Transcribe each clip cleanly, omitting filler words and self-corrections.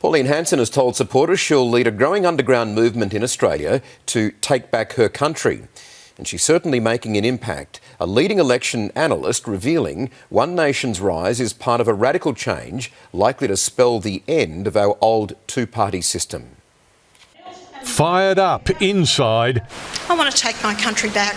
Pauline Hanson has told supporters she'll lead a growing underground movement in Australia to take back her country. And she's certainly making an impact. A leading election analyst revealing One Nation's rise is part of a radical change likely to spell the end of our old two-party system. Fired up inside. I want to take my country back.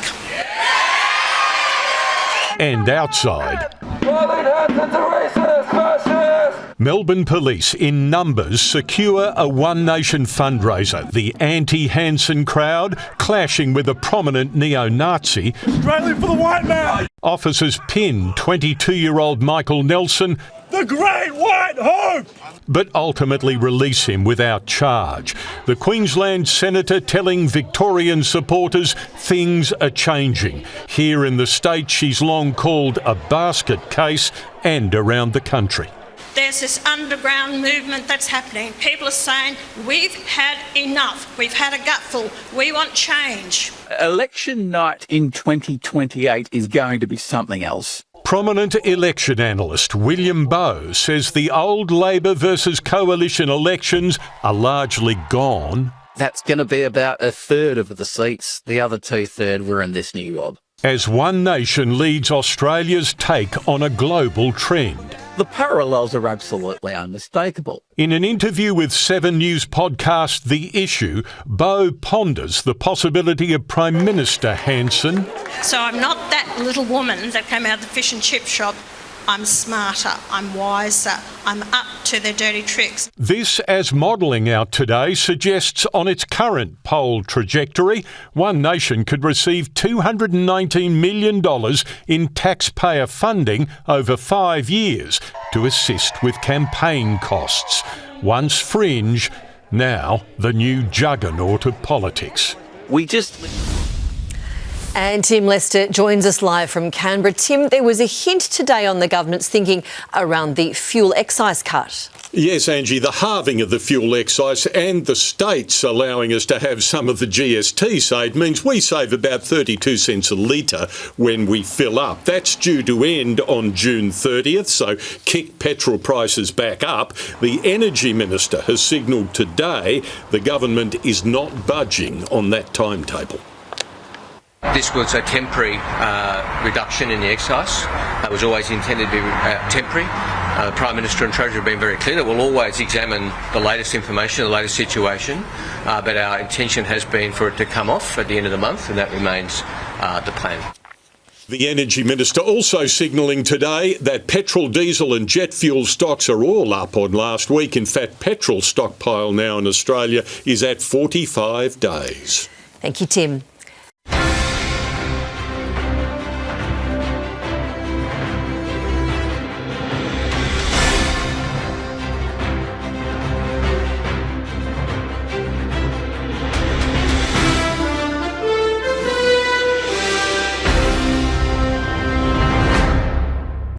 And outside. Pauline Hanson's a racist, fascist! Melbourne police in numbers secure a One Nation fundraiser. The anti-Hanson crowd clashing with a prominent neo-Nazi. Australia for the white man! Officers pin 22-year-old Michael Nelson, The Great White Hope! but ultimately release him without charge. The Queensland senator telling Victorian supporters things are changing. Here in the state she's long called a basket case, and around the country. There's this underground movement that's happening. People are saying, we've had enough. We've had a gutful. We want change. Election night in 2028 is going to be something else. Prominent election analyst William Bowe says the old Labor versus Coalition elections are largely gone. That's going to be about a third of the seats. The other two-thirds were in this new mob. As One Nation leads Australia's take on a global trend. The parallels are absolutely unmistakable. In an interview with 7 News podcast The Issue, Bowe ponders the possibility of Prime Minister Hanson. So I'm not that little woman that came out of the fish and chip shop. I'm smarter, I'm wiser, I'm up to their dirty tricks. This, as modelling out today, suggests on its current poll trajectory, One Nation could receive $219 million in taxpayer funding over 5 years to assist with campaign costs. Once fringe, now the new juggernaut of politics. And Tim Lester joins us live from Canberra. Tim, there was a hint today on the government's thinking around the fuel excise cut. Yes, Angie, the halving of the fuel excise and the states allowing us to have some of the GST saved means we save about 32 cents a litre when we fill up. That's due to end on June 30th, so kick petrol prices back up. The Energy Minister has signalled today the government is not budging on that timetable. This was a temporary reduction in the excise. It was always intended to be temporary. The Prime Minister and Treasurer have been very clear that we'll always examine the latest information, the latest situation, but our intention has been for it to come off at the end of the month, and that remains the plan. The Energy Minister also signalling today that petrol, diesel and jet fuel stocks are all up on last week. In fact, petrol stockpile now in Australia is at 45 days. Thank you, Tim.